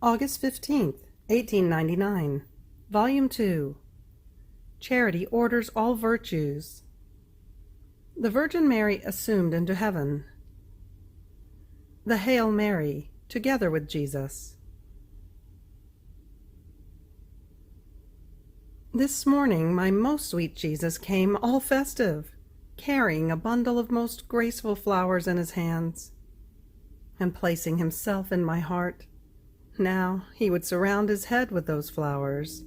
August 15th, 1899. Volume 2. Charity Orders All Virtues. The Virgin Mary assumed into heaven. The Hail Mary, together with Jesus. This morning my most sweet Jesus came all festive, carrying a bundle of most graceful flowers in his hands, and placing himself in my heart. Now he would surround his head with those flowers.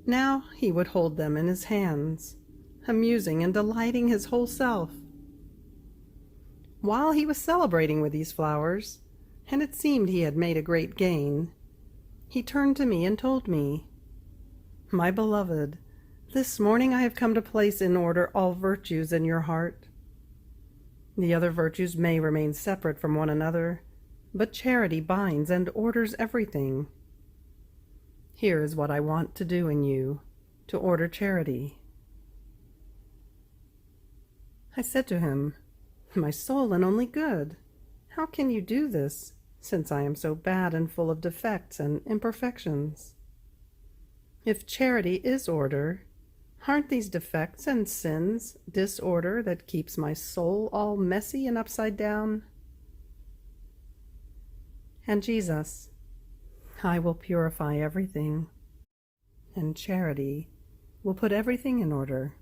Now he would hold them in his hands, amusing and delighting his whole self. While he was celebrating with these flowers, and it seemed he had made a great gain, he turned to me and told me, "My beloved, this morning I have come to place in order all virtues in your heart. The other virtues may remain separate from one another, but charity binds and orders everything. Here is what I want to do in you, to order charity." I said to him, "My soul and only good, how can you do this, since I am so bad and full of defects and imperfections? If charity is order, aren't these defects and sins disorder that keeps my soul all messy and upside down?" And Jesus, "I will purify everything, and charity will put everything in order.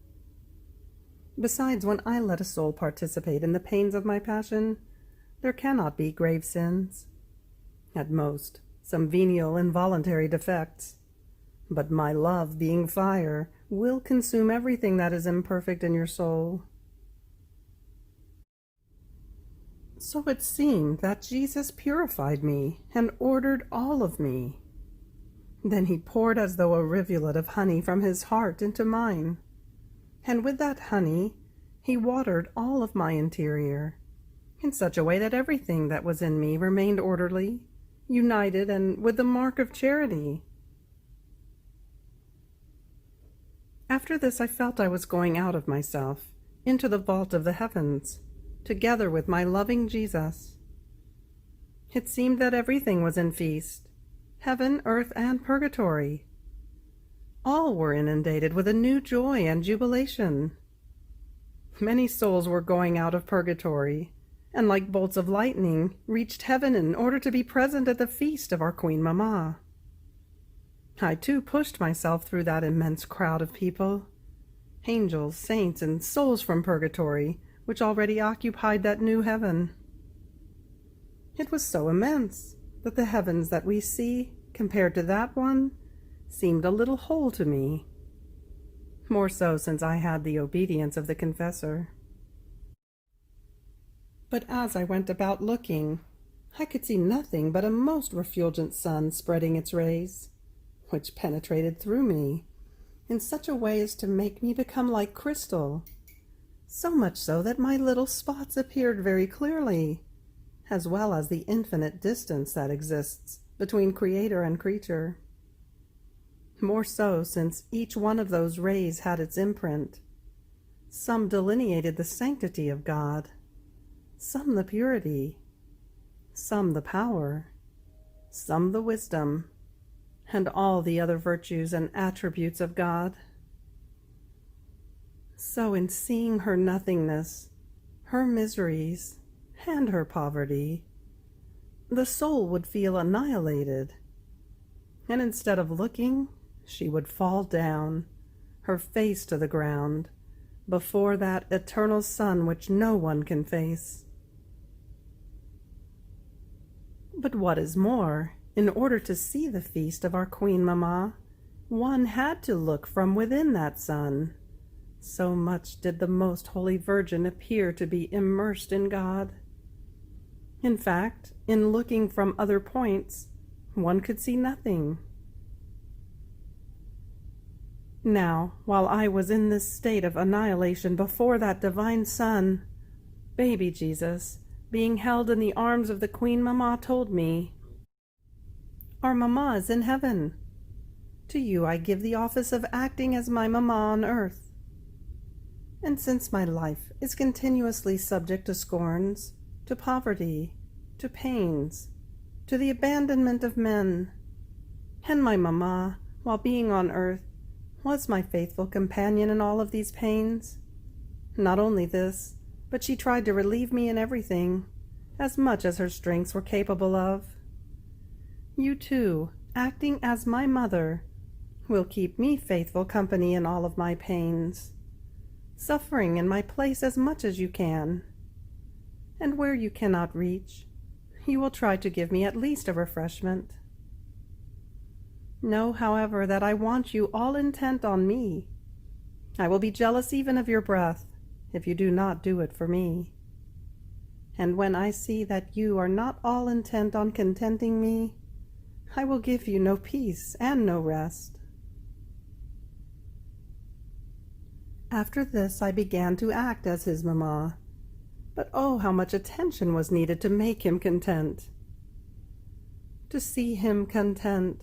Besides, when I let a soul participate in the pains of my passion, there cannot be grave sins. At most, some venial involuntary defects. But my love, being fire, will consume everything that is imperfect in your soul." So it seemed that Jesus purified me and ordered all of me. Then he poured as though a rivulet of honey from his heart into mine, and with that honey he watered all of my interior, in such a way that everything that was in me remained orderly, united, and with the mark of charity. After this I felt I was going out of myself, into the vault of the heavens, together with my loving Jesus. It seemed that everything was in feast, heaven, earth, and purgatory. All were inundated with a new joy and jubilation. Many souls were going out of purgatory, and like bolts of lightning reached heaven in order to be present at the feast of our Queen Mamma. I too pushed myself through that immense crowd of people, angels, saints, and souls from purgatory, which already occupied that new heaven. It was so immense that the heavens that we see, compared to that one, seemed a little hole to me, more so since I had the obedience of the confessor. But as I went about looking, I could see nothing but a most refulgent sun spreading its rays, which penetrated through me in such a way as to make me become like crystal, so much so that my little spots appeared very clearly, as well as the infinite distance that exists between creator and creature. More so since each one of those rays had its imprint. Some delineated the sanctity of God, some the purity, some the power, some the wisdom, and all the other virtues and attributes of God. So in seeing her nothingness, her miseries, and her poverty, the soul would feel annihilated, and instead of looking, she would fall down, her face to the ground, before that eternal sun which no one can face. But what is more, in order to see the feast of our Queen Mamma, one had to look from within that sun. So much did the Most Holy Virgin appear to be immersed in God. In fact, in looking from other points, one could see nothing. Now, while I was in this state of annihilation before that divine sun, baby Jesus, being held in the arms of the Queen Mamma, told me, "Our Mamma is in heaven. To you I give the office of acting as my Mamma on earth. And since my life is continuously subject to scorns, to poverty, to pains, to the abandonment of men. And my mamma, while being on earth, was my faithful companion in all of these pains. Not only this, but she tried to relieve me in everything, as much as her strengths were capable of. You too, acting as my mother, will keep me faithful company in all of my pains, suffering in my place as much as you can. And where you cannot reach, you will try to give me at least a refreshment. Know, however, that I want you all intent on me. I will be jealous even of your breath, if you do not do it for me. And when I see that you are not all intent on contenting me, I will give you no peace and no rest. After this I began to act as his mamma, but oh, how much attention was needed to make him content. To see him content,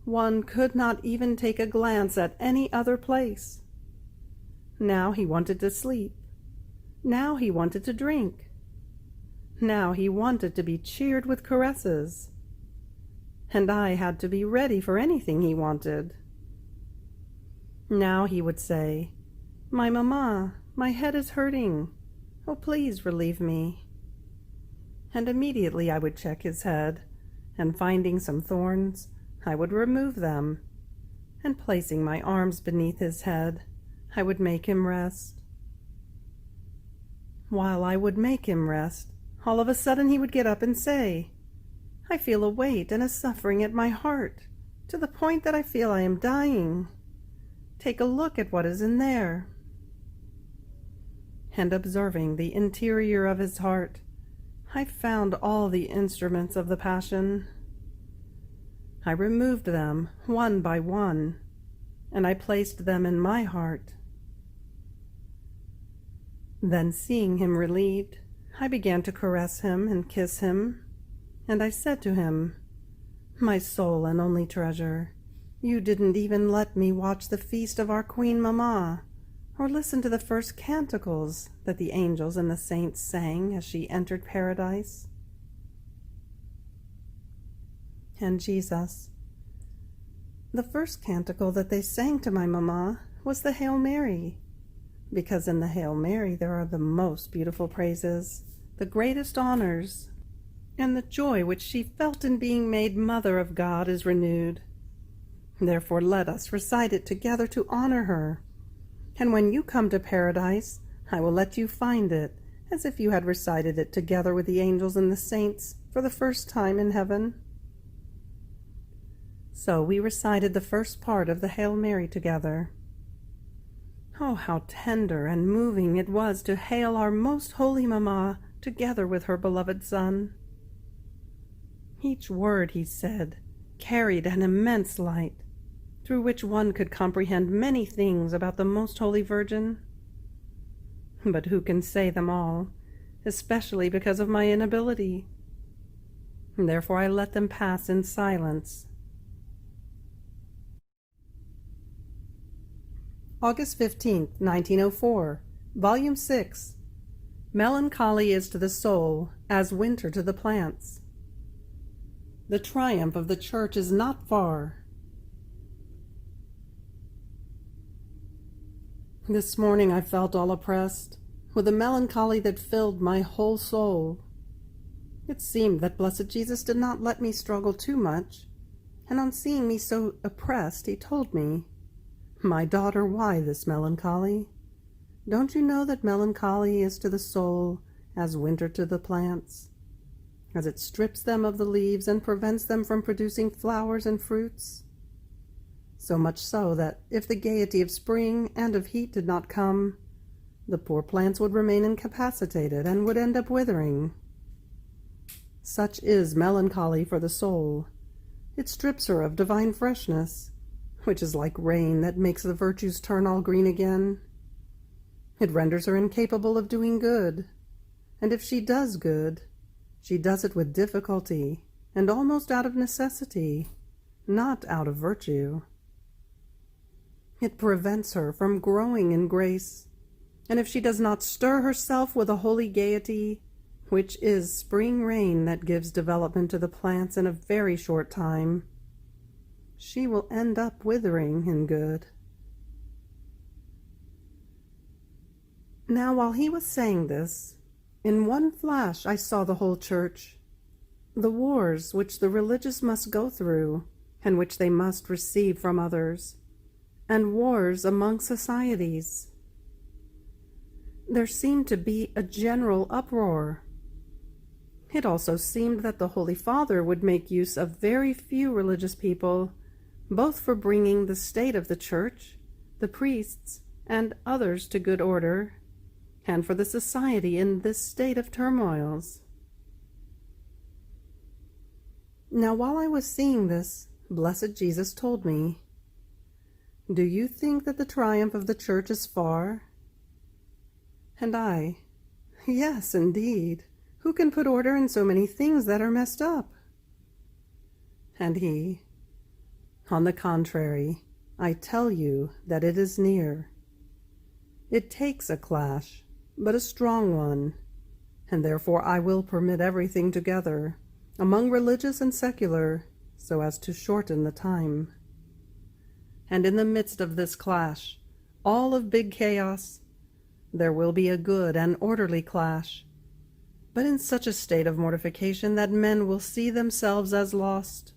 one could not even take a glance at any other place. Now he wanted to sleep. Now he wanted to drink. Now he wanted to be cheered with caresses. And I had to be ready for anything he wanted. Now he would say, "My mamma, my head is hurting. Oh, please relieve me." And immediately I would check his head, and finding some thorns, I would remove them, and placing my arms beneath his head, I would make him rest. While I would make him rest, all of a sudden he would get up and say, "I feel a weight and a suffering at my heart, to the point that I feel I am dying. Take a look at what is in there." And observing the interior of his heart, I found all the instruments of the passion. I removed them one by one, and I placed them in my heart. Then, seeing him relieved, I began to caress him and kiss him, and I said to him, "My sole and only treasure, you didn't even let me watch the feast of our Queen Mamma, or listen to the first canticles that the angels and the saints sang as she entered paradise." And Jesus, the first canticle that they sang to my mamma was the Hail Mary, because in the Hail Mary there are the most beautiful praises, the greatest honors, and the joy which she felt in being made Mother of God is renewed. Therefore let us recite it together to honor her, and when you come to paradise, I will let you find it, as if you had recited it together with the angels and the saints for the first time in heaven. So we recited the first part of the Hail Mary together. Oh, how tender and moving it was to hail our most holy Mamma together with her beloved Son. Each word he said carried an immense light, through which one could comprehend many things about the Most Holy Virgin. But who can say them all, especially because of my inability? Therefore I let them pass in silence. August 15th, 1904, Volume 6. Melancholy is to the soul as winter to the plants. The triumph of the Church is not far. This morning I felt all oppressed, with a melancholy that filled my whole soul. It seemed that blessed Jesus did not let me struggle too much, and on seeing me so oppressed, he told me, "My daughter, why this melancholy? Don't you know that melancholy is to the soul as winter to the plants, as it strips them of the leaves and prevents them from producing flowers and fruits? So much so that if the gaiety of spring and of heat did not come, the poor plants would remain incapacitated and would end up withering. Such is melancholy for the soul. It strips her of divine freshness, which is like rain that makes the virtues turn all green again. It renders her incapable of doing good, and if she does good, she does it with difficulty and almost out of necessity, not out of virtue. It prevents her from growing in grace, and if she does not stir herself with a holy gaiety, which is spring rain that gives development to the plants in a very short time, she will end up withering in good. Now, while he was saying this, in one flash I saw the whole church, the wars which the religious must go through, and which they must receive from others, and wars among societies. There seemed to be a general uproar. It also seemed that the Holy Father would make use of very few religious people, both for bringing the state of the Church, the priests, and others to good order, and for the society in this state of turmoils. Now, while I was seeing this, blessed Jesus told me, "Do you think that the triumph of the Church is far?" And I, "Yes, indeed. Who can put order in so many things that are messed up?" And he, "On the contrary, I tell you that it is near. It takes a clash, but a strong one, and therefore I will permit everything together, among religious and secular, so as to shorten the time. And in the midst of this clash, all of big chaos, there will be a good and orderly clash, but in such a state of mortification that men will see themselves as lost.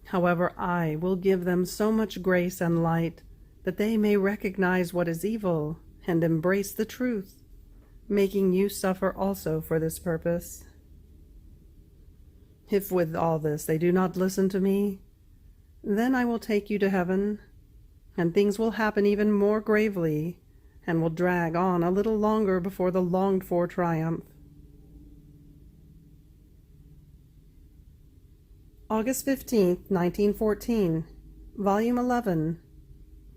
However, I will give them so much grace and light that they may recognize what is evil and embrace the truth, making you suffer also for this purpose. If with all this they do not listen to me, then I will take you to heaven, and things will happen even more gravely, and will drag on a little longer before the longed-for triumph." August 15th, 1914, Volume 11,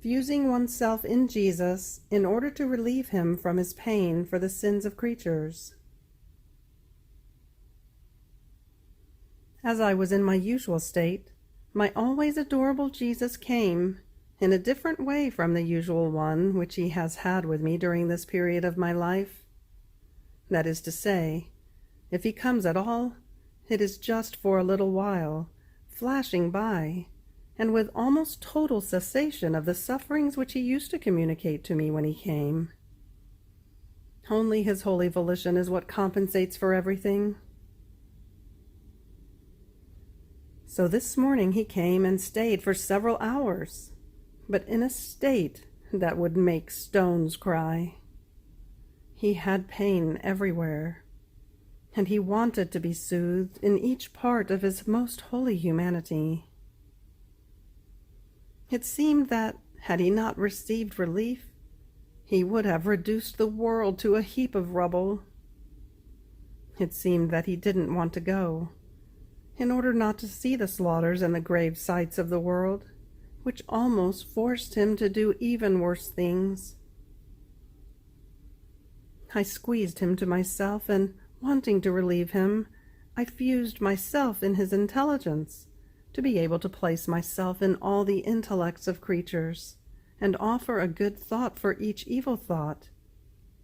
Fusing Oneself in Jesus in order to relieve him from his pain for the sins of creatures. As I was in my usual state, my always adorable Jesus came, in a different way from the usual one which he has had with me during this period of my life. That is to say, if he comes at all, it is just for a little while, flashing by, and with almost total cessation of the sufferings which he used to communicate to me when he came. Only his holy volition is what compensates for everything. So this morning he came and stayed for several hours, but in a state that would make stones cry. He had pain everywhere, and he wanted to be soothed in each part of his most holy humanity. It seemed that, had he not received relief, he would have reduced the world to a heap of rubble. It seemed that he didn't want to go, in order not to see the slaughters and the grave sights of the world, which almost forced him to do even worse things. I squeezed him to myself, and, wanting to relieve him, I fused myself in his intelligence, to be able to place myself in all the intellects of creatures, and offer a good thought for each evil thought,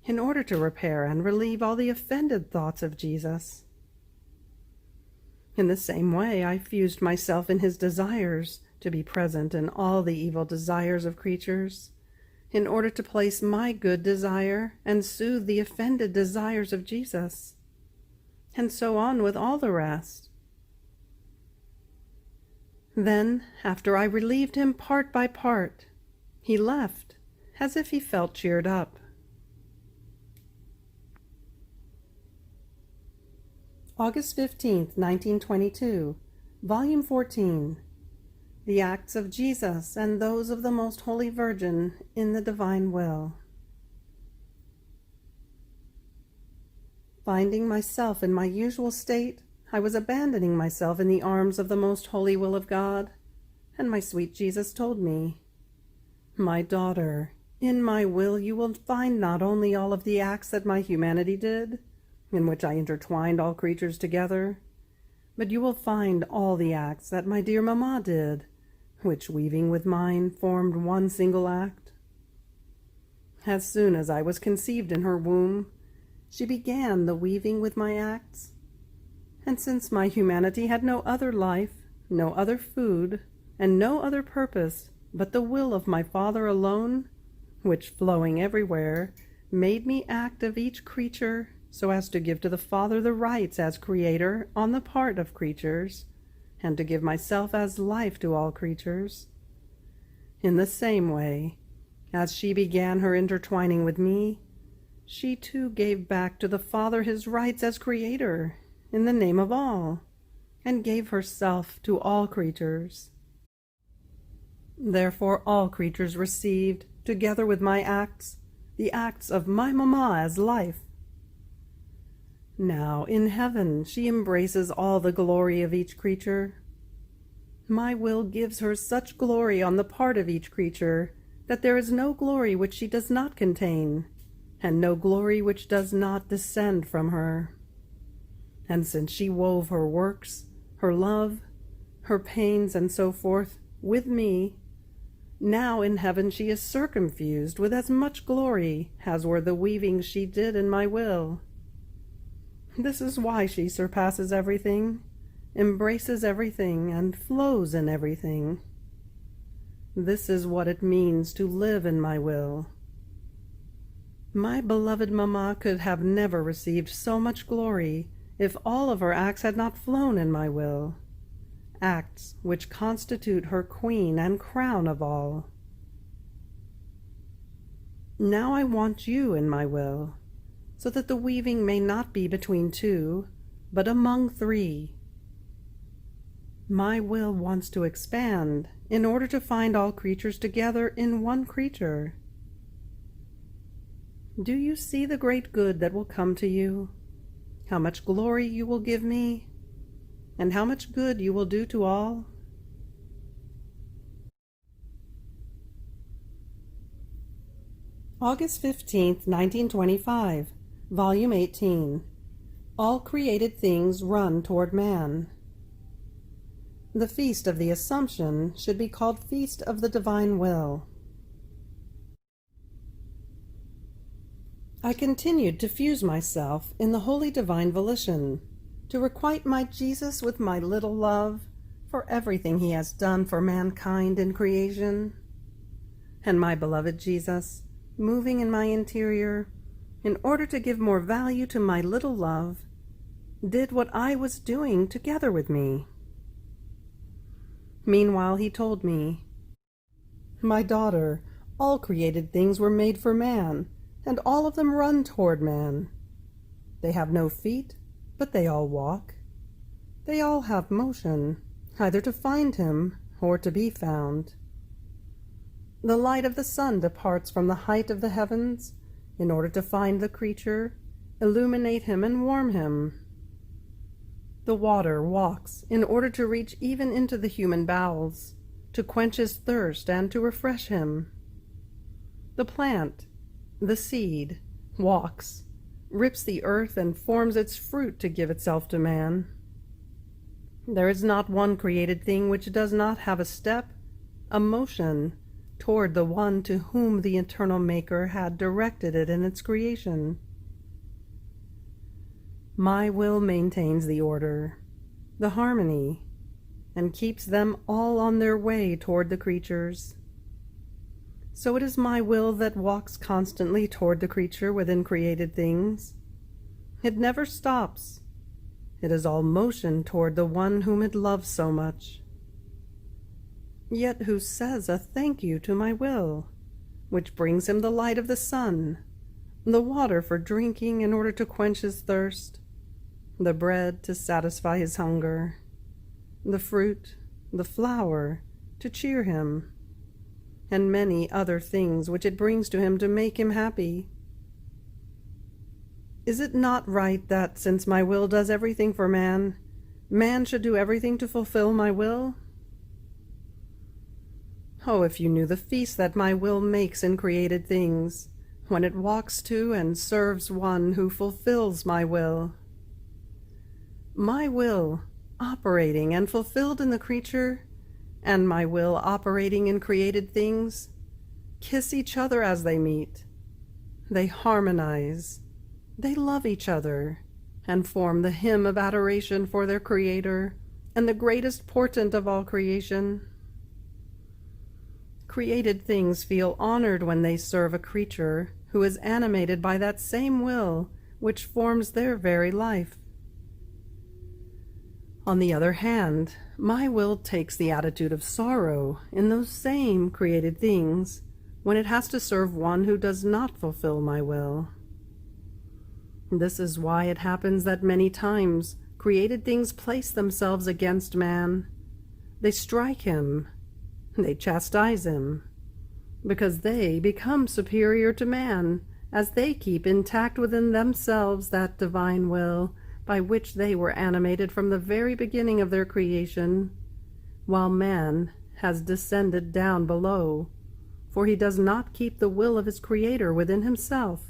in order to repair and relieve all the offended thoughts of Jesus. In the same way, I fused myself in his desires, to be present in all the evil desires of creatures, in order to place my good desire and soothe the offended desires of Jesus, and so on with all the rest. Then, after I relieved him part by part, he left, as if he felt cheered up. August 15th, 1922, Volume 14, The Acts of Jesus and Those of the Most Holy Virgin in the Divine Will. Finding myself in my usual state, I was abandoning myself in the arms of the most holy will of God, and my sweet Jesus told me, "My daughter, in my will you will find not only all of the acts that my humanity did, in which I intertwined all creatures together, but you will find all the acts that my dear mamma did, which, weaving with mine, formed one single act. As soon as I was conceived in her womb, she began the weaving with my acts. And since my humanity had no other life, no other food, and no other purpose but the will of my Father alone, which flowing everywhere made me act of each creature so as to give to the Father the rights as Creator on the part of creatures, and to give myself as life to all creatures. In the same way, as she began her intertwining with me, she too gave back to the Father his rights as Creator in the name of all, and gave herself to all creatures. Therefore all creatures received, together with my acts, the acts of my mamma as life. Now in heaven she embraces all the glory of each creature. My will gives her such glory on the part of each creature that there is no glory which she does not contain, and no glory which does not descend from her. And since she wove her works, her love, her pains, and so forth, with me, now in heaven she is circumfused with as much glory as were the weavings she did in my will. This is why she surpasses everything, embraces everything, and flows in everything. This is what it means to live in my will. My beloved mamma could have never received so much glory if all of her acts had not flown in my will, acts which constitute her queen and crown of all. Now I want you in my will, so that the weaving may not be between two, but among three. My will wants to expand in order to find all creatures together in one creature. Do you see the great good that will come to you? How much glory you will give me, and how much good you will do to all? August 15th, 1925, Volume 18. All created things run toward man. The Feast of the Assumption should be called Feast of the Divine Will. I continued to fuse myself in the holy divine volition, to requite my Jesus with my little love for everything he has done for mankind in creation. And my beloved Jesus, moving in my interior, in order to give more value to my little love, did what I was doing together with me. Meanwhile he told me, "My daughter, all created things were made for man, and all of them run toward man. They have no feet, but they all walk. They all have motion, either to find him or to be found. The light of the sun departs from the height of the heavens in order to find the creature, illuminate him, and warm him. The water walks in order to reach even into the human bowels, to quench his thirst and to refresh him. The plant, the seed, walks, rips the earth, and forms its fruit to give itself to man. There is not one created thing which does not have a step, a motion, toward the one to whom the eternal Maker had directed it in its creation. My will maintains the order, the harmony, and keeps them all on their way toward the creatures. So it is my will that walks constantly toward the creature within created things. It never stops. It is all motion toward the one whom it loves so much. Yet who says a thank you to my will, which brings him the light of the sun, the water for drinking in order to quench his thirst, the bread to satisfy his hunger, the fruit, the flower, to cheer him, and many other things which it brings to him to make him happy? Is it not right that, since my will does everything for man, man should do everything to fulfill my will? Oh, if you knew the feast that my will makes in created things, when it walks to and serves one who fulfills my will. My will, operating and fulfilled in the creature, and my will operating in created things, kiss each other as they meet. They harmonize. They love each other, and form the hymn of adoration for their Creator, and the greatest portent of all creation. Created things feel honored when they serve a creature who is animated by that same will which forms their very life. On the other hand, my will takes the attitude of sorrow in those same created things when it has to serve one who does not fulfill my will. This is why it happens that many times created things place themselves against man. They strike him, they chastise him, because they become superior to man as they keep intact within themselves that divine will by which they were animated from the very beginning of their creation, while man has descended down below, for he does not keep the will of his Creator within himself.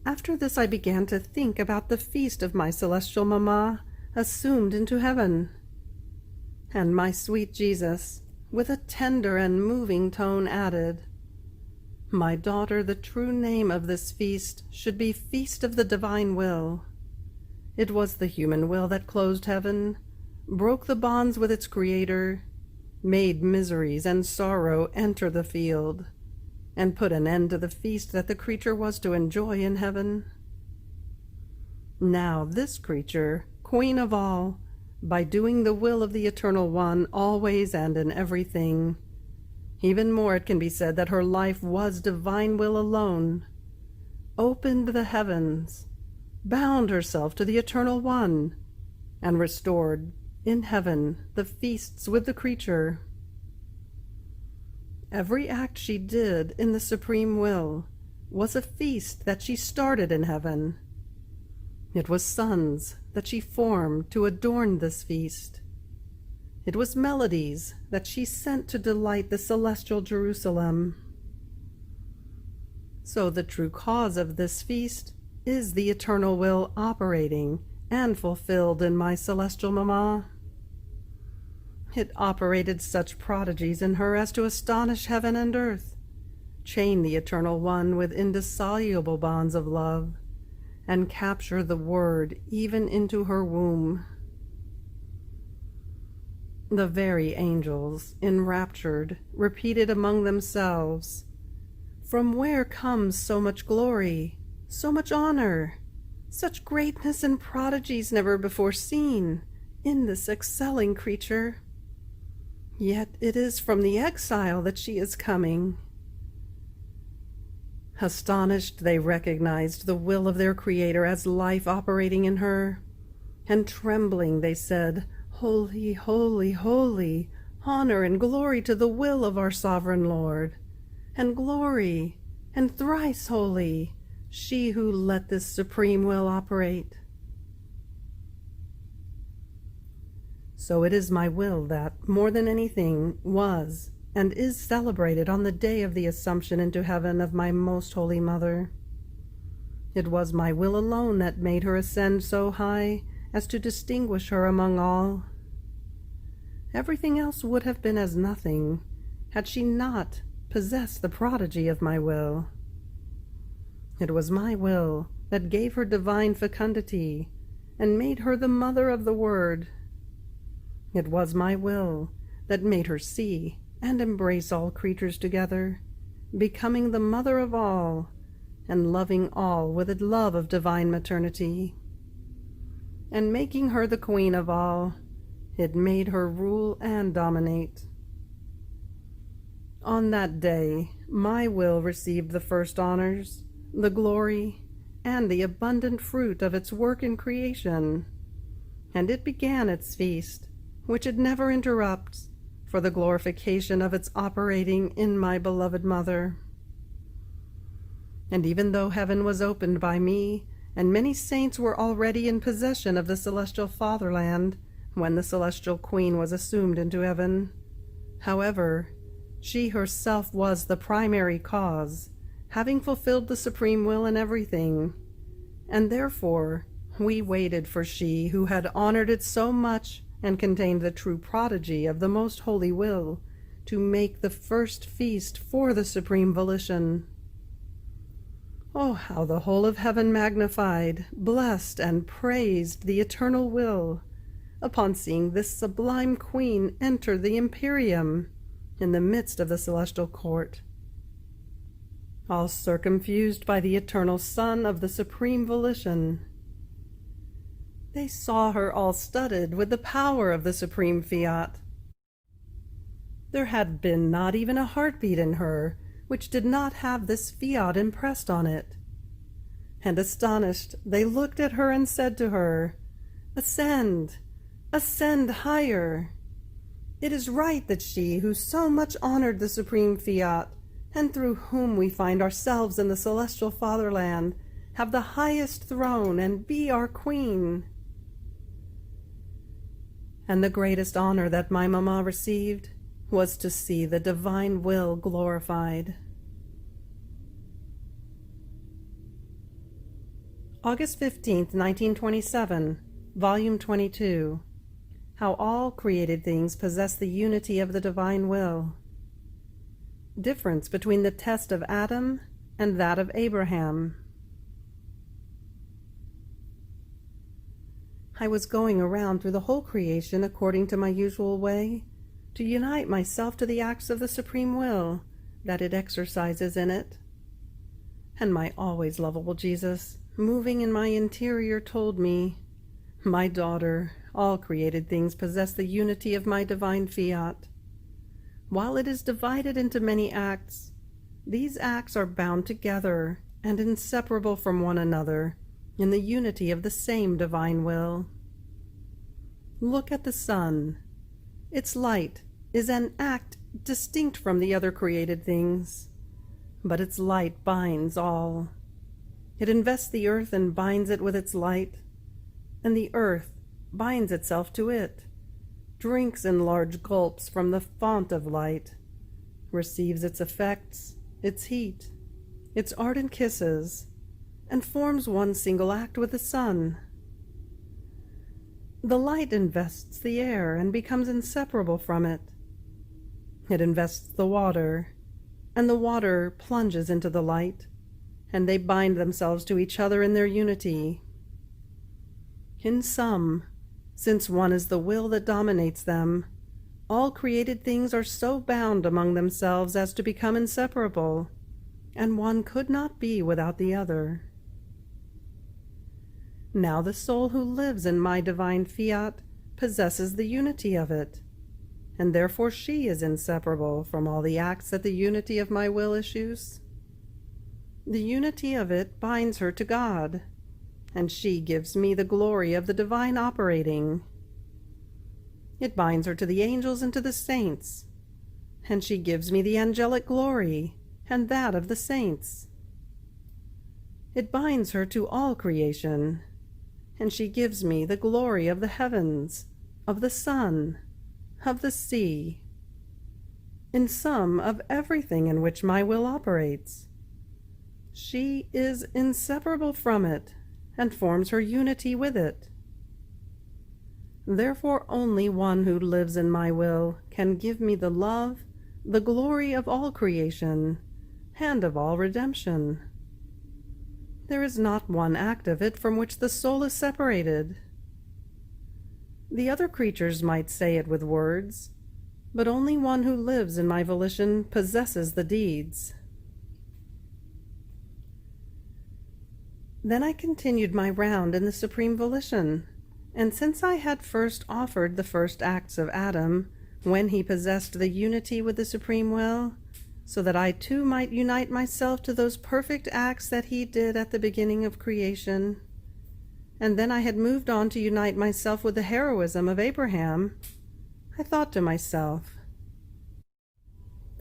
After this I began to think about the feast of my celestial mamma assumed into heaven, and my sweet Jesus, with a tender and moving tone, added, "My daughter, the true name of this feast should be Feast of the Divine Will. It was the human will that closed heaven, broke the bonds with its Creator, made miseries and sorrow enter the field, and put an end to the feast that the creature was to enjoy in heaven. Now this creature, Queen of all, by doing the will of the Eternal One always and in everything, even more it can be said that her life was divine will alone, opened the heavens, bound herself to the Eternal One, and restored in heaven the feasts with the creature. Every act she did in the supreme will was a feast that she started in heaven. It was sons that she formed to adorn this feast. It was melodies that she sent to delight the celestial Jerusalem. So the true cause of this feast is the eternal will operating and fulfilled in my celestial mamma. It operated such prodigies in her as to astonish heaven and earth, chain the Eternal One with indissoluble bonds of love, and capture the Word even into her womb. The very angels, enraptured, repeated among themselves, "From where comes so much glory, so much honor, such greatness and prodigies never before seen in this excelling creature? Yet it is from the exile that she is coming." Astonished, they recognized the will of their Creator as life operating in her, and trembling they said, "Holy, holy, holy, honor and glory to the will of our sovereign Lord, and glory, and thrice holy, she who let this supreme will operate." So it is my will that, more than anything, was and is celebrated on the day of the Assumption into heaven of my most holy Mother. It was my will alone that made her ascend so high as to distinguish her among all. Everything else would have been as nothing had she not possessed the prodigy of my will. It was my will that gave her divine fecundity and made her the mother of the Word. It was my will that made her see and embrace all creatures together, becoming the mother of all, and loving all with a love of divine maternity. And making her the queen of all, it made her rule and dominate. On that day, my will received the first honors, the glory, and the abundant fruit of its work in creation, and it began its feast, which it never interrupts, for the glorification of its operating in my beloved Mother. And even though heaven was opened by me, and many saints were already in possession of the celestial fatherland when the celestial queen was assumed into heaven, however, she herself was the primary cause, having fulfilled the supreme will in everything, and therefore we waited for she who had honored it so much and contained the true prodigy of the most holy will, to make the first feast for the supreme volition. Oh, how the whole of heaven magnified, blessed, and praised the eternal will, upon seeing this sublime queen enter the Imperium in the midst of the celestial court, all circumfused by the eternal Son of the supreme volition. They saw her all studded with the power of the supreme Fiat. There had been not even a heartbeat in her which did not have this Fiat impressed on it. And astonished, they looked at her and said to her, "Ascend, ascend higher. It is right that she, who so much honored the supreme Fiat, and through whom we find ourselves in the celestial fatherland, have the highest throne and be our queen." And the greatest honor that my mamma received was to see the divine will glorified. August 15th, 1927, Volume 22. How all created things possess the unity of the divine will. Difference between the test of Adam and that of Abraham. I was going around through the whole creation according to my usual way, to unite myself to the acts of the supreme will that it exercises in it. And my always lovable Jesus, moving in my interior, told me, "My daughter, all created things possess the unity of my divine Fiat. While it is divided into many acts, these acts are bound together and inseparable from one another in the unity of the same divine will. Look at the sun. Its light is an act distinct from the other created things, but its light binds all. It invests the earth and binds it with its light, and the earth binds itself to it, drinks in large gulps from the fount of light, receives its effects, its heat, its ardent kisses, and forms one single act with the sun. The light invests the air and becomes inseparable from it. It invests the water, and the water plunges into the light, and they bind themselves to each other in their unity. In sum, since one is the will that dominates them, all created things are so bound among themselves as to become inseparable, and one could not be without the other. Now the soul who lives in my divine Fiat possesses the unity of it, and therefore she is inseparable from all the acts that the unity of my will issues. The unity of it binds her to God, and she gives me the glory of the divine operating. It binds her to the angels and to the saints, and she gives me the angelic glory and that of the saints. It binds her to all creation, and she gives me the glory of the heavens, of the sun, of the sea, in sum, of everything in which my will operates. She is inseparable from it, and forms her unity with it. Therefore only one who lives in my will can give me the love, the glory of all creation, and of all redemption. There is not one act of it from which the soul is separated. The other creatures might say it with words, but only one who lives in my volition possesses the deeds. Then I continued my round in the supreme volition, and since I had first offered the first acts of Adam, when he possessed the unity with the supreme will, so that I too might unite myself to those perfect acts that he did at the beginning of creation, and then I had moved on to unite myself with the heroism of Abraham, I thought to myself,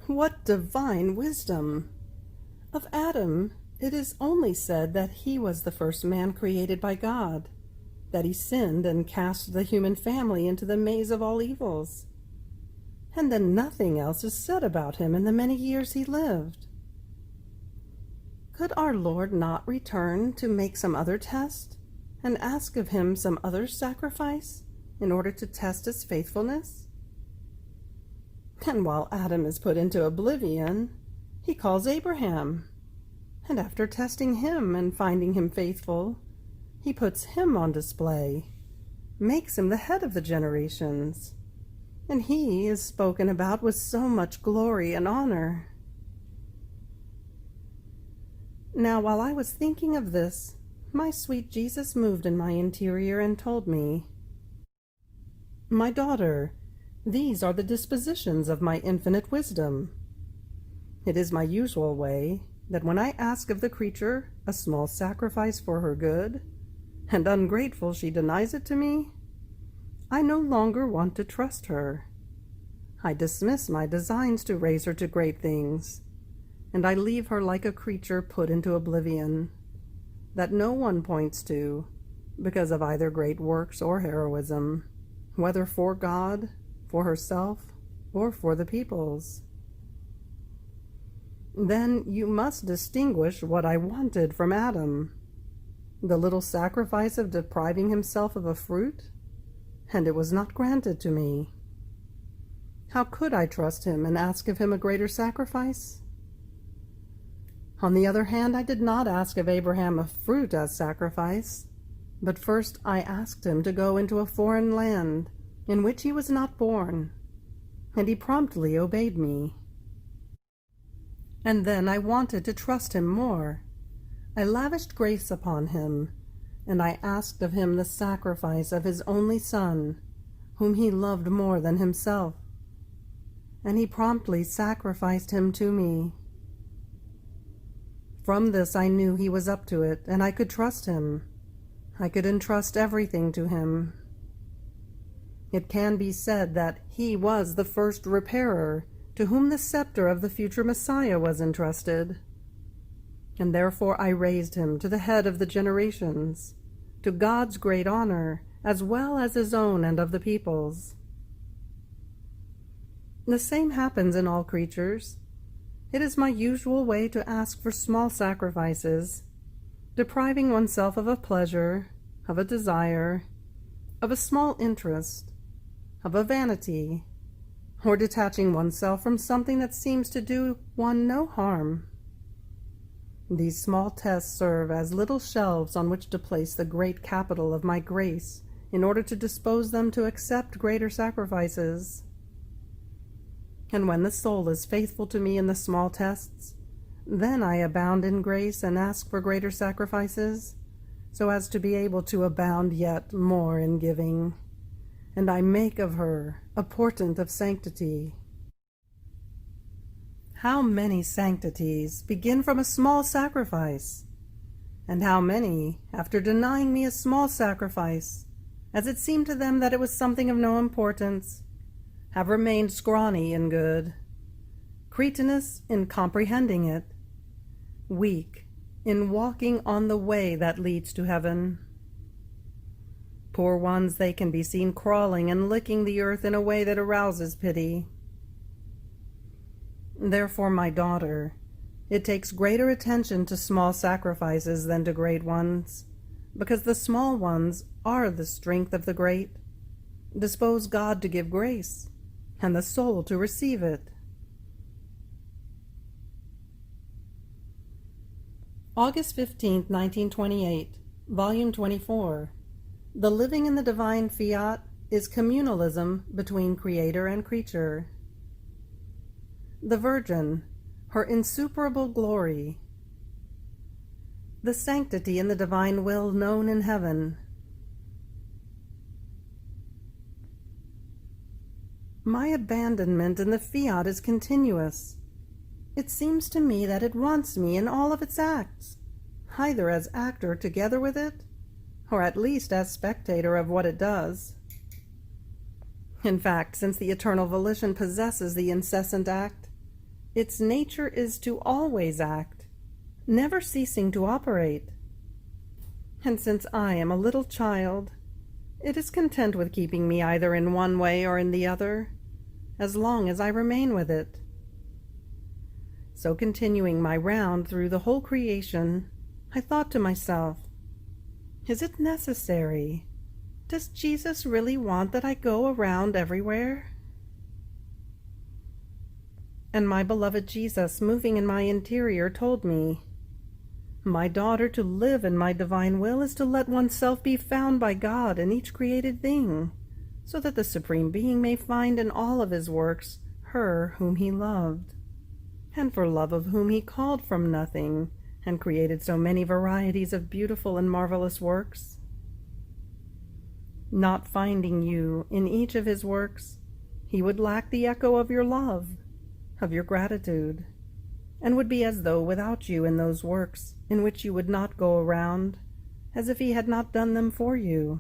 what divine wisdom! Of Adam, it is only said that he was the first man created by God, that he sinned and cast the human family into the maze of all evils, and then nothing else is said about him in the many years he lived. Could our Lord not return to make some other test, and ask of him some other sacrifice, in order to test his faithfulness? And while Adam is put into oblivion, he calls Abraham. And after testing him and finding him faithful, he puts him on display, makes him the head of the generations, and he is spoken about with so much glory and honor. Now, while I was thinking of this, my sweet Jesus moved in my interior and told me, "My daughter, these are the dispositions of my infinite wisdom. It is my usual way that when I ask of the creature a small sacrifice for her good, and ungrateful she denies it to me, I no longer want to trust her. I dismiss my designs to raise her to great things, and I leave her like a creature put into oblivion, that no one points to because of either great works or heroism, whether for God, for herself, or for the peoples. Then you must distinguish what I wanted from Adam. The little sacrifice of depriving himself of a fruit, and it was not granted to me. How could I trust him and ask of him a greater sacrifice? On the other hand, I did not ask of Abraham a fruit as sacrifice, but first I asked him to go into a foreign land in which he was not born, and he promptly obeyed me. And then I wanted to trust him more. I lavished grace upon him, and I asked of him the sacrifice of his only son, whom he loved more than himself, and he promptly sacrificed him to me. From this I knew he was up to it, and I could trust him. I could entrust everything to him. It can be said that he was the first repairer to whom the scepter of the future Messiah was entrusted, and therefore I raised him to the head of the generations, to God's great honor, as well as his own and of the peoples. The same happens in all creatures. It is my usual way to ask for small sacrifices, depriving oneself of a pleasure, of a desire, of a small interest, of a vanity, or detaching oneself from something that seems to do one no harm. These small tests serve as little shelves on which to place the great capital of my grace in order to dispose them to accept greater sacrifices. And when the soul is faithful to me in the small tests, then I abound in grace and ask for greater sacrifices, so as to be able to abound yet more in giving. And I make of her a portent of sanctity. How many sanctities begin from a small sacrifice, and how many, after denying me a small sacrifice, as it seemed to them that it was something of no importance, have remained scrawny in good, cretinous in comprehending it, weak in walking on the way that leads to heaven. Poor ones, they can be seen crawling and licking the earth in a way that arouses pity. Therefore, my daughter, it takes greater attention to small sacrifices than to great ones, because the small ones are the strength of the great, dispose God to give grace, and the soul to receive it. August 15, 1928, Volume 24. The living in the divine Fiat is communalism between creator and creature. The Virgin, her insuperable glory. The sanctity in the divine will known in heaven. My abandonment in the Fiat is continuous. It seems to me that it wants me in all of its acts, either as actor together with it, or at least as spectator of what it does. In fact, since the eternal volition possesses the incessant act, its nature is to always act, never ceasing to operate. And since I am a little child, it is content with keeping me either in one way or in the other, as long as I remain with it. So continuing my round through the whole creation, I thought to myself, is it necessary? Does Jesus really want that I go around everywhere? And my beloved Jesus, moving in my interior, told me, My daughter, to live in my divine will is to let oneself be found by God in each created thing, so that the Supreme Being may find in all of his works her whom he loved, and for love of whom he called from nothing, and created so many varieties of beautiful and marvelous works. Not finding you in each of his works, he would lack the echo of your love, of your gratitude, and would be as though without you in those works in which you would not go around, as if he had not done them for you.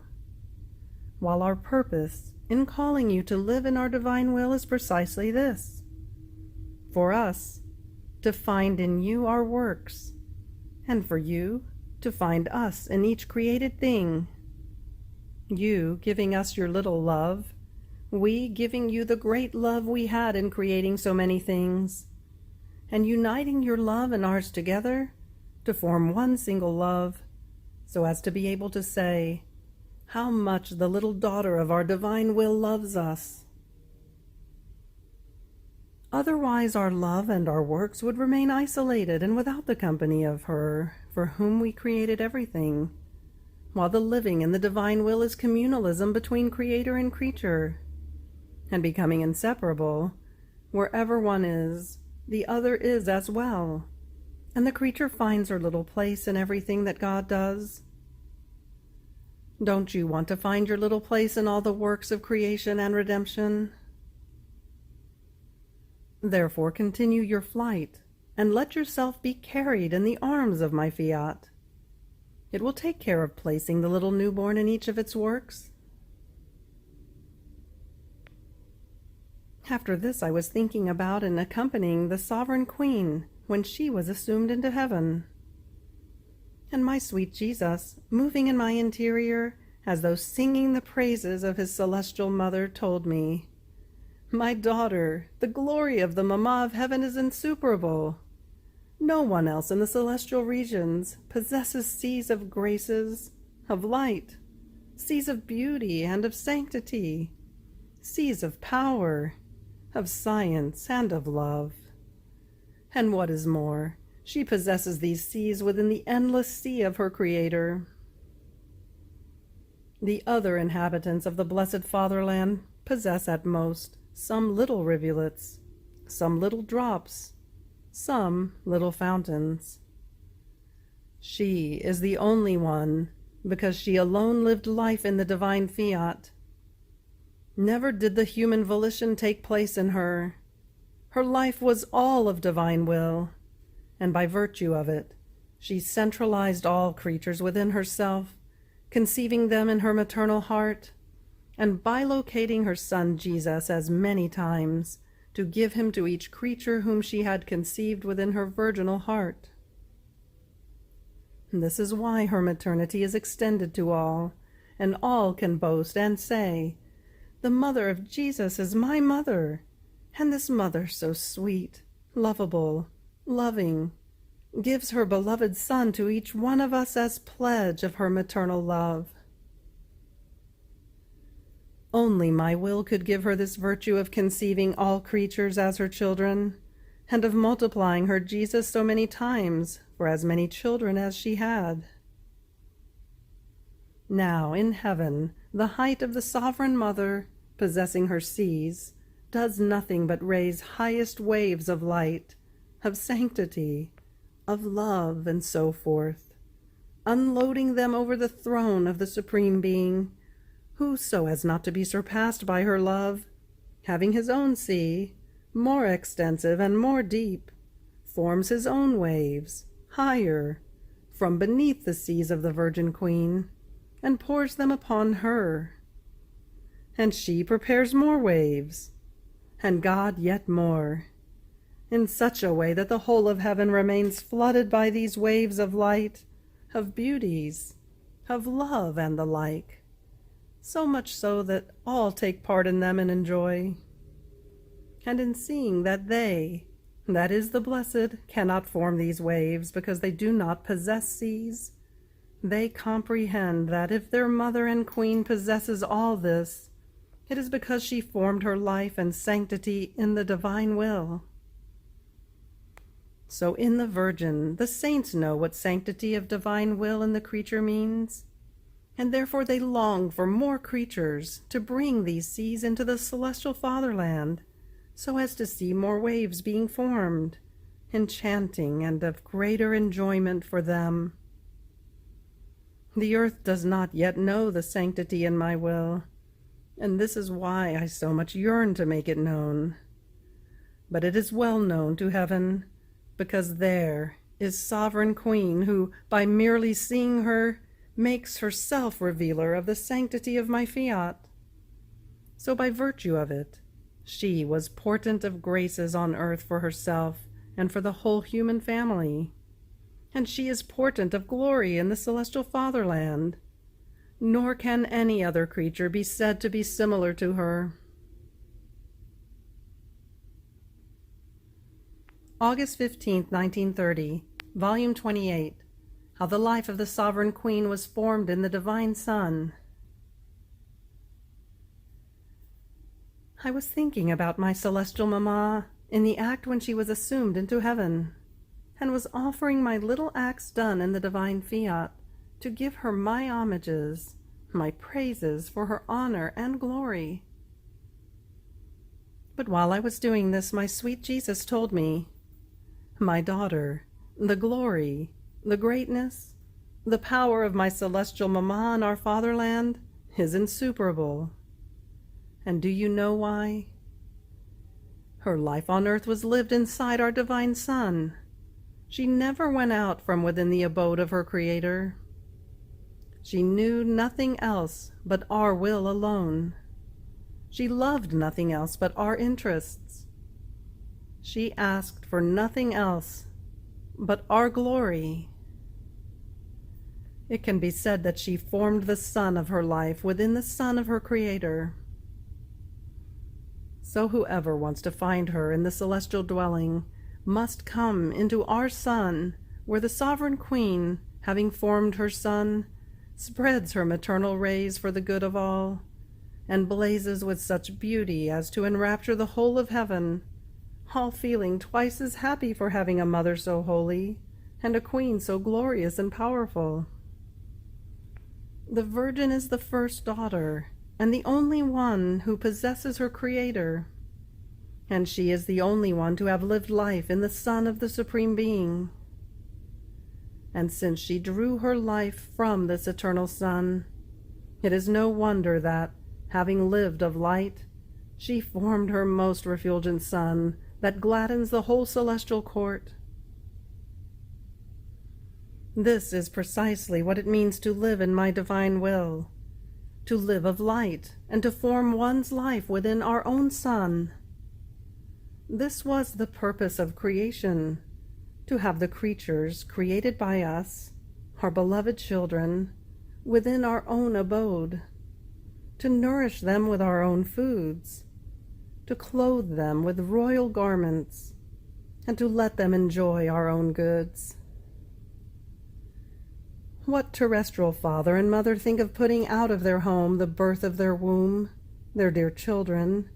While our purpose in calling you to live in our divine will is precisely this: for us to find in you our works, and for you to find us in each created thing. You giving us your little love, we giving you the great love we had in creating so many things, and uniting your love and ours together to form one single love, so as to be able to say how much the little daughter of our divine will loves us. Otherwise our love and our works would remain isolated and without the company of her for whom we created everything, while the living in the divine will is communalism between creator and creature, and becoming inseparable. Wherever one is, the other is as well, and the creature finds her little place in everything that God does. Don't you want to find your little place in all the works of creation and redemption? Therefore continue your flight, and let yourself be carried in the arms of my Fiat. It will take care of placing the little newborn in each of its works. After this I was thinking about and accompanying the sovereign Queen when she was assumed into heaven, and my sweet Jesus, moving in my interior, as though singing the praises of his celestial mother, told me, "My daughter, the glory of the Mamma of Heaven is insuperable. No one else in the celestial regions possesses seas of graces, of light, seas of beauty and of sanctity, seas of power, of science and of love. And what is more, she possesses these seas within the endless sea of her Creator. The other inhabitants of the blessed fatherland possess at most some little rivulets, some little drops, some little fountains. She is the only one, because she alone lived life in the divine Fiat. Never did the human volition take place in her. Her life was all of divine will, and by virtue of it, she centralized all creatures within herself, conceiving them in her maternal heart, and bilocating her son Jesus as many times, to give him to each creature whom she had conceived within her virginal heart. This is why her maternity is extended to all, and all can boast and say, "The mother of Jesus is my mother, and this mother so sweet, lovable, loving, gives her beloved Son to each one of us as pledge of her maternal love." Only my will could give her this virtue of conceiving all creatures as her children, and of multiplying her Jesus so many times for as many children as she had. Now in heaven, the height of the sovereign mother, possessing her seas, does nothing but raise highest waves of light, of sanctity, of love, and so forth, unloading them over the throne of the Supreme Being, who, so as not to be surpassed by her love, having his own sea, more extensive and more deep, forms his own waves, higher, from beneath the seas of the Virgin Queen, and pours them upon her. And she prepares more waves, and God yet more, in such a way that the whole of heaven remains flooded by these waves of light, of beauties, of love, and the like, so much so that all take part in them and enjoy. And in seeing that they, that is the blessed, cannot form these waves because they do not possess seas, they comprehend that if their mother and queen possesses all this, it is because she formed her life and sanctity in the divine will. So in the Virgin, the saints know what sanctity of divine will in the creature means, and therefore they long for more creatures to bring these seas into the celestial fatherland, so as to see more waves being formed, enchanting and of greater enjoyment for them. The earth does not yet know the sanctity in my will, and this is why I so much yearn to make it known. But it is well known to heaven, because there is Sovereign Queen, who, by merely seeing her, makes herself revealer of the sanctity of my fiat. So by virtue of it, she was portent of graces on earth for herself and for the whole human family, and she is portent of glory in the celestial fatherland, nor can any other creature be said to be similar to her. August 15th, 1930, Volume 28, How the Life of the Sovereign Queen was Formed in the Divine Son. I was thinking about my celestial mamma in the act when she was assumed into heaven, and was offering my little acts done in the divine fiat to give her my homages, my praises for her honor and glory. But while I was doing this, my sweet Jesus told me, "My daughter, the glory, the greatness, the power of my celestial mamma in our fatherland is insuperable. And do you know why? Her life on earth was lived inside our divine Son. She never went out from within the abode of her Creator. She knew nothing else but our will alone. She loved nothing else but our interests. She asked for nothing else but our glory. It can be said that she formed the Son of her life within the Son of her Creator. So whoever wants to find her in the celestial dwelling must come into our Son, where the Sovereign Queen, having formed her Son, spreads her maternal rays for the good of all, and blazes with such beauty as to enrapture the whole of heaven, all feeling twice as happy for having a mother so holy, and a queen so glorious and powerful. The Virgin is the first daughter, and the only one who possesses her Creator, and she is the only one to have lived life in the Son of the Supreme Being. And since she drew her life from this eternal Son, it is no wonder that, having lived of light, she formed her most refulgent Son that gladdens the whole celestial court. This is precisely what it means to live in my divine will, to live of light, and to form one's life within our own Son. This was the purpose of creation, to have the creatures created by us, our beloved children, within our own abode, to nourish them with our own foods, to clothe them with royal garments, and to let them enjoy our own goods. What terrestrial father and mother think of putting out of their home the birth of their womb, their dear children,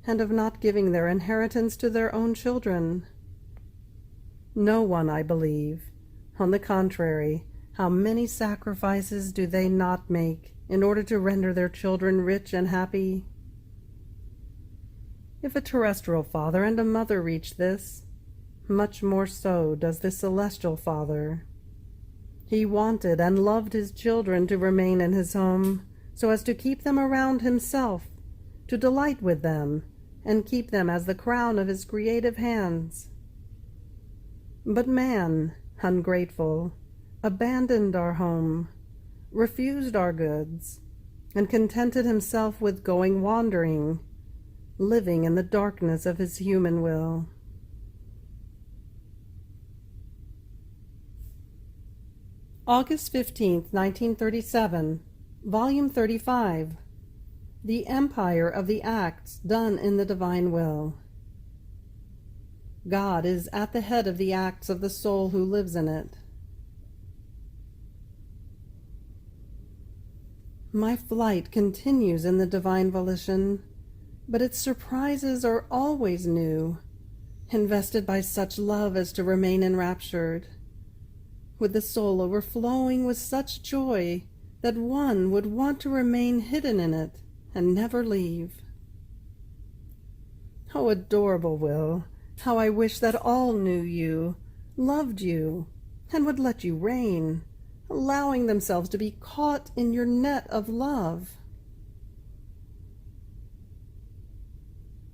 and of not giving their inheritance to their own children? No one, I believe. On the contrary, how many sacrifices do they not make in order to render their children rich and happy? If a terrestrial father and a mother reach this, much more so does the celestial Father. He wanted and loved his children to remain in his home, so as to keep them around himself, to delight with them, and keep them as the crown of his creative hands. But man, ungrateful, abandoned our home, refused our goods, and contented himself with going wandering, living in the darkness of his human will. August 15th, 1937, Volume 35, The Empire of the Acts Done in the Divine Will. God is at the head of the acts of the soul who lives in it. My flight continues in the divine volition, but its surprises are always new, invested by such love as to remain enraptured, with the soul overflowing with such joy that one would want to remain hidden in it and never leave. Oh, adorable Will, how I wish that all knew you, loved you, and would let you reign, allowing themselves to be caught in your net of love.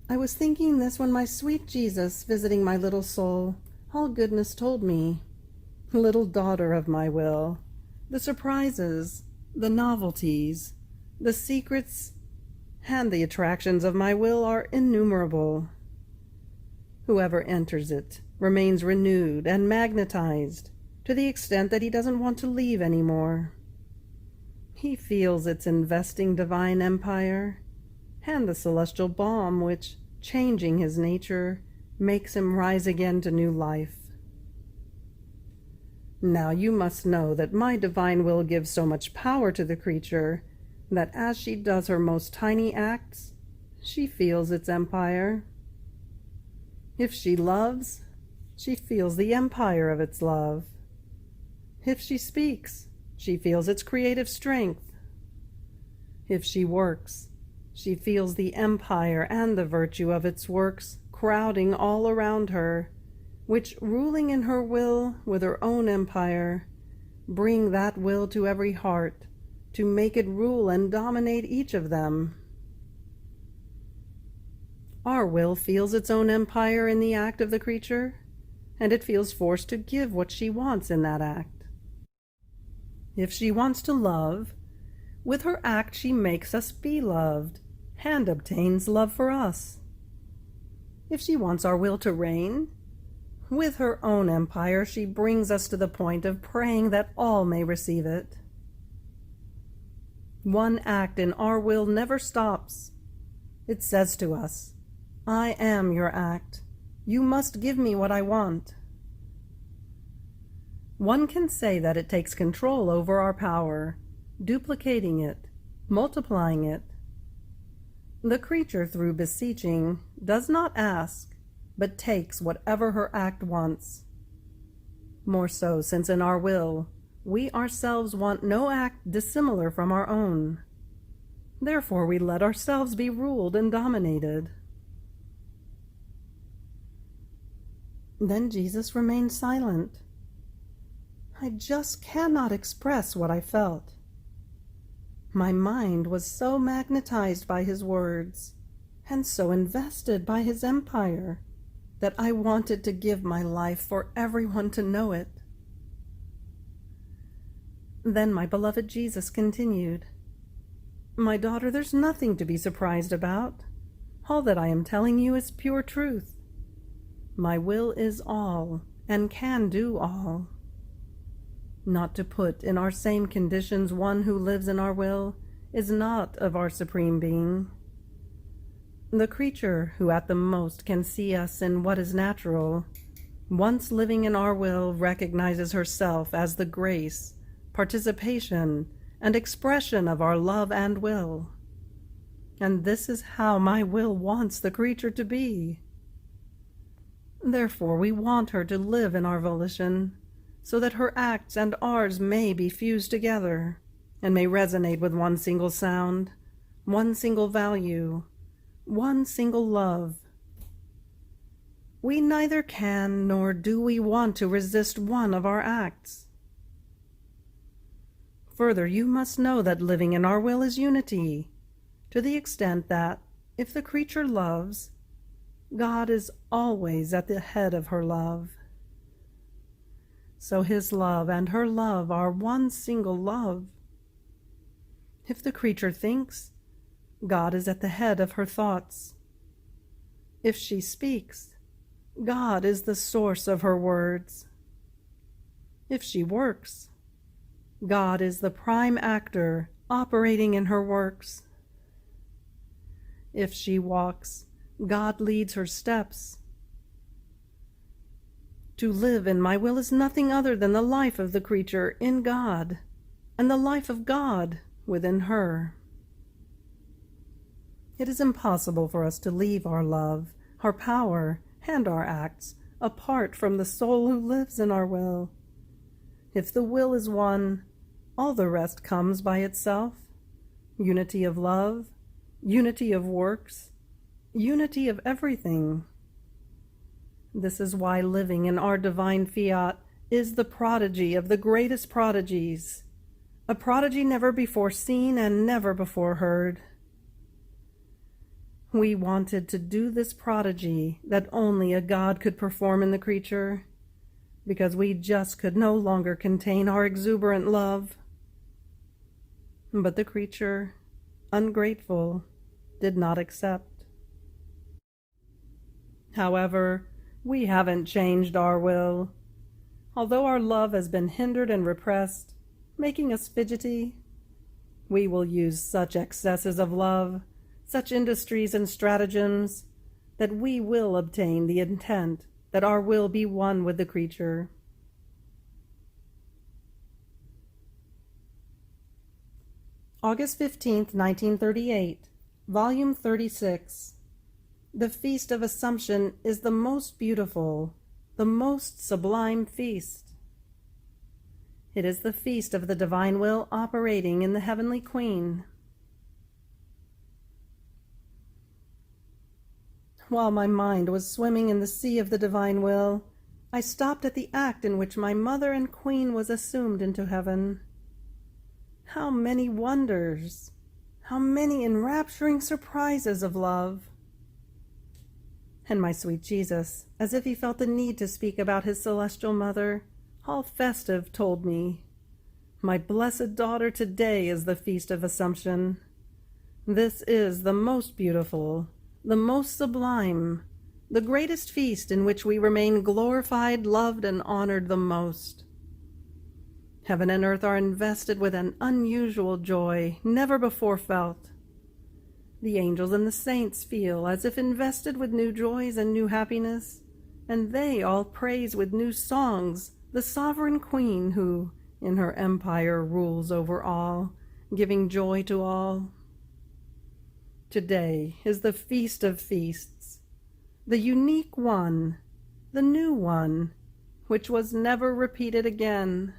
I was thinking this when my sweet Jesus, visiting my little soul, all goodness told me, little daughter of my will, the surprises, the novelties, the secrets, and the attractions of my will are innumerable. Whoever enters it remains renewed and magnetized to the extent that he doesn't want to leave any more. He feels its investing divine empire and the celestial balm which, changing his nature, makes him rise again to new life. Now you must know that my divine will gives so much power to the creature that as she does her most tiny acts, she feels its empire. If she loves, she feels the empire of its love. If she speaks, she feels its creative strength. If she works, she feels the empire and the virtue of its works crowding all around her, which, ruling in her will with her own empire, bring that will to every heart, to make it rule and dominate each of them. Our will feels its own empire in the act of the creature, and it feels forced to give what she wants in that act. If she wants to love, with her act she makes us be loved, and obtains love for us. If she wants our will to reign, with her own empire she brings us to the point of praying that all may receive it. One act in our will never stops. It says to us, I am your act. You must give me what I want. One can say that it takes control over our power, duplicating it, multiplying it. The creature, through beseeching, does not ask, but takes whatever her act wants. More so, since in our will, we ourselves want no act dissimilar from our own. Therefore we let ourselves be ruled and dominated. Then Jesus remained silent. I just cannot express what I felt. My mind was so magnetized by his words, and so invested by his empire, that I wanted to give my life for everyone to know it. Then my beloved Jesus continued, My daughter, there's nothing to be surprised about. All that I am telling you is pure truth. My will is all, and can do all. Not to put in our same conditions one who lives in our will is not of our Supreme Being. The creature who at the most can see us in what is natural, once living in our will, recognizes herself as the grace, participation, and expression of our love and will. And this is how my will wants the creature to be. Therefore we want her to live in our volition, so that her acts and ours may be fused together, and may resonate with one single sound, one single value, one single love. We neither can nor do we want to resist one of our acts. Further, you must know that living in our will is unity, to the extent that, if the creature loves, God is always at the head of her love. So his love and her love are one single love. If the creature thinks, God is at the head of her thoughts. If she speaks, God is the source of her words. If she works, God is the prime actor operating in her works. If she walks, God leads her steps. To live in my will is nothing other than the life of the creature in God, and the life of God within her. It is impossible for us to leave our love, our power, and our acts apart from the soul who lives in our will. If the will is one, all the rest comes by itself. Unity of love, unity of works, unity of everything. This is why living in our divine fiat is the prodigy of the greatest prodigies, a prodigy never before seen and never before heard. We wanted to do this prodigy that only a God could perform in the creature, because we just could no longer contain our exuberant love. But the creature, ungrateful, did not accept. However, we haven't changed our will. Although our love has been hindered and repressed, making us fidgety, we will use such excesses of love, such industries and stratagems, that we will obtain the intent that our will be one with the creature. August 15th, 1938, Volume 36. The Feast of Assumption is the most beautiful, the most sublime feast. It is the feast of the divine will operating in the heavenly Queen. While my mind was swimming in the sea of the divine will, I stopped at the act in which my mother and Queen was assumed into heaven. How many wonders, how many enrapturing surprises of love! And my sweet Jesus, as if he felt the need to speak about his celestial mother, all festive, told me, "My blessed daughter, today is the Feast of Assumption. This is the most beautiful, the most sublime, the greatest feast in which we remain glorified, loved, and honored the most. Heaven and earth are invested with an unusual joy never before felt. The angels and the saints feel as if invested with new joys and new happiness, and they all praise with new songs the sovereign Queen who, in her empire, rules over all, giving joy to all. Today is the feast of feasts, the unique one, the new one, which was never repeated again.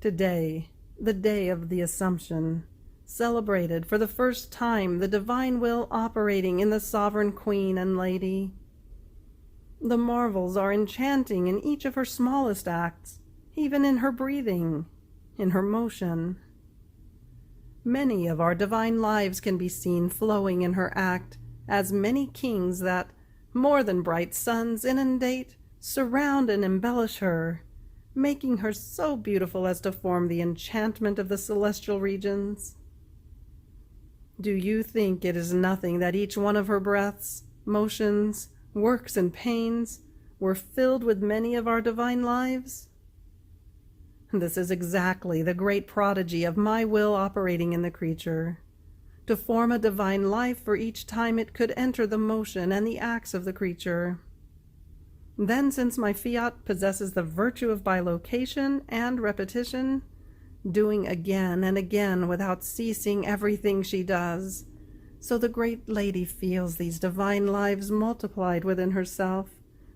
Today, the day of the Assumption, celebrated for the first time the divine will operating in the sovereign Queen and Lady. The marvels are enchanting in each of her smallest acts, even in her breathing, in her motion. Many of our divine lives can be seen flowing in her act, as many kings that, more than bright suns, inundate, surround, and embellish her, making her so beautiful as to form the enchantment of the celestial regions. Do you think it is nothing that each one of her breaths, motions, works, and pains were filled with many of our divine lives? This is exactly the great prodigy of my will operating in the creature, to form a divine life for each time it could enter the motion and the acts of the creature. Then, since my fiat possesses the virtue of bilocation and repetition, doing again and again without ceasing everything she does, so the great lady feels these divine lives multiplied within herself,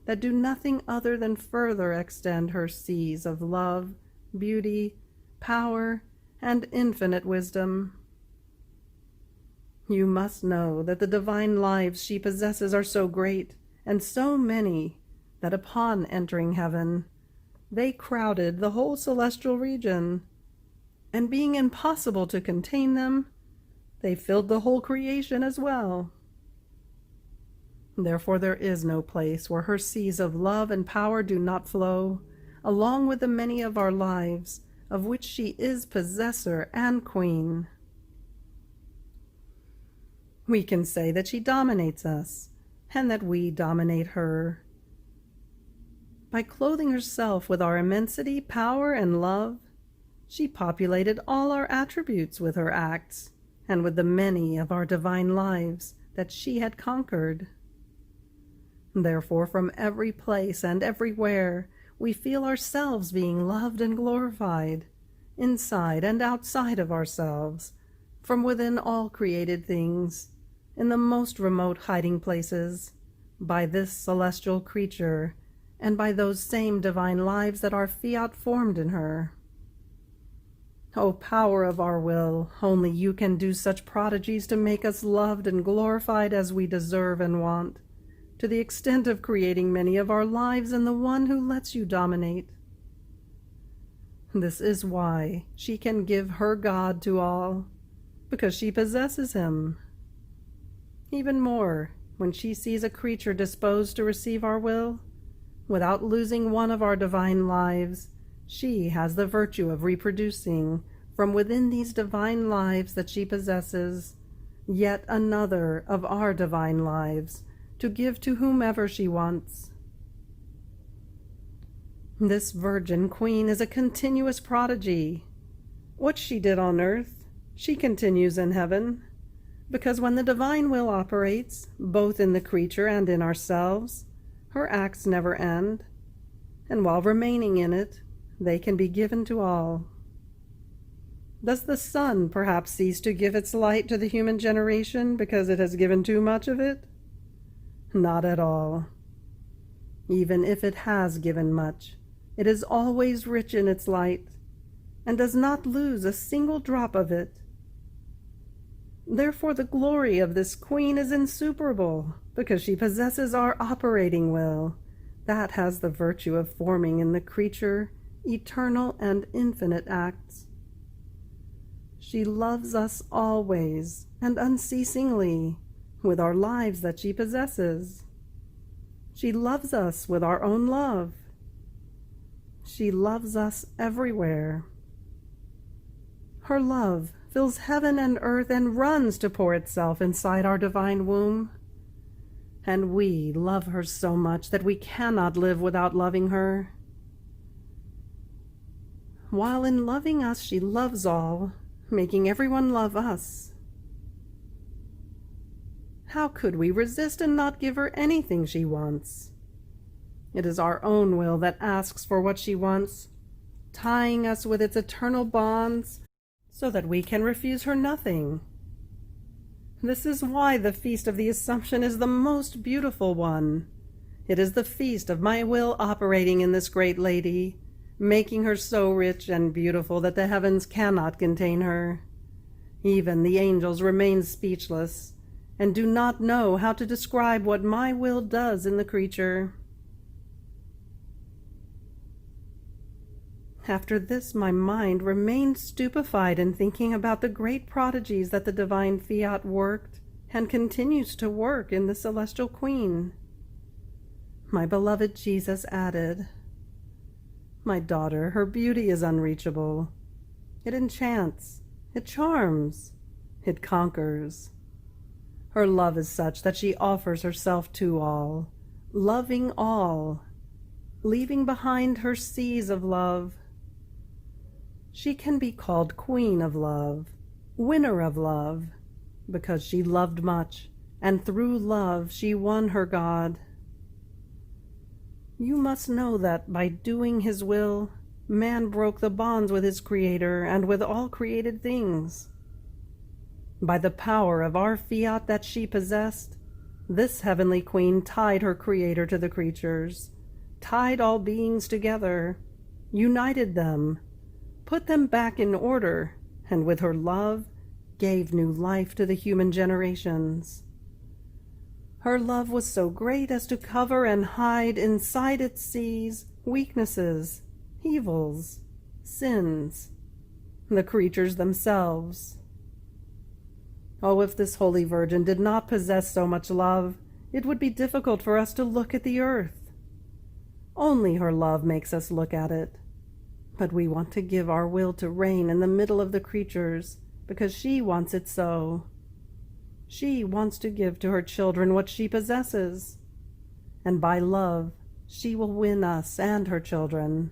that do nothing other than further extend her seas of love, beauty, power, and infinite wisdom. You must know that the divine lives she possesses are so great and so many that upon entering heaven, they crowded the whole celestial region, and being impossible to contain them, they filled the whole creation as well. Therefore there is no place where her seas of love and power do not flow, along with the many of our lives, of which she is possessor and queen. We can say that she dominates us, and that we dominate her. By clothing herself with our immensity, power, and love, she populated all our attributes with her acts, and with the many of our divine lives that she had conquered. Therefore, from every place and everywhere, we feel ourselves being loved and glorified, inside and outside of ourselves, from within all created things, in the most remote hiding places, by this celestial creature and by those same divine lives that our Fiat formed in her. O power of our will, only you can do such prodigies to make us loved and glorified as we deserve and want, to the extent of creating many of our lives in the one who lets you dominate. This is why she can give her God to all, because she possesses him. Even more, when she sees a creature disposed to receive our will, without losing one of our divine lives, she has the virtue of reproducing, from within these divine lives that she possesses, yet another of our divine lives, to give to whomever she wants. This Virgin Queen is a continuous prodigy. What she did on earth, she continues in heaven, because when the divine will operates, both in the creature and in ourselves, her acts never end, and while remaining in it, they can be given to all. Does the sun perhaps cease to give its light to the human generation because it has given too much of it? Not at all. Even if it has given much, it is always rich in its light, and does not lose a single drop of it. Therefore the glory of this Queen is insuperable, because she possesses our operating will, that has the virtue of forming in the creature eternal and infinite acts. She loves us always and unceasingly with our lives that she possesses. She loves us with our own love. She loves us everywhere. Her love fills heaven and earth and runs to pour itself inside our divine womb. And we love her so much that we cannot live without loving her. While in loving us she loves all, making everyone love us. How could we resist and not give her anything she wants? It is our own will that asks for what she wants, tying us with its eternal bonds so that we can refuse her nothing. This is why the Feast of the Assumption is the most beautiful one. It is the feast of my will operating in this great lady, making her so rich and beautiful that the heavens cannot contain her. Even the angels remain speechless, and do not know how to describe what my will does in the creature. After this my mind remained stupefied in thinking about the great prodigies that the divine Fiat worked and continues to work in the celestial Queen. My beloved Jesus added, "My daughter, her beauty is unreachable. It enchants, it charms, it conquers. Her love is such that she offers herself to all, loving all, leaving behind her seas of love. She can be called Queen of Love, Winner of Love, because she loved much, and through love she won her God. You must know that by doing his will, man broke the bonds with his Creator and with all created things. By the power of our Fiat that she possessed, this heavenly Queen tied her Creator to the creatures, tied all beings together, united them, put them back in order, and with her love gave new life to the human generations. Her love was so great as to cover and hide inside its seas weaknesses, evils, sins, the creatures themselves. Oh, if this Holy Virgin did not possess so much love, it would be difficult for us to look at the earth. Only her love makes us look at it. But we want to give our will to reign in the middle of the creatures, because she wants it so. She wants to give to her children what she possesses, and by love she will win us and her children.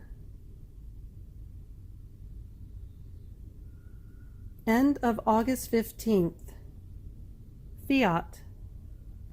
End of August 15th. Fiat,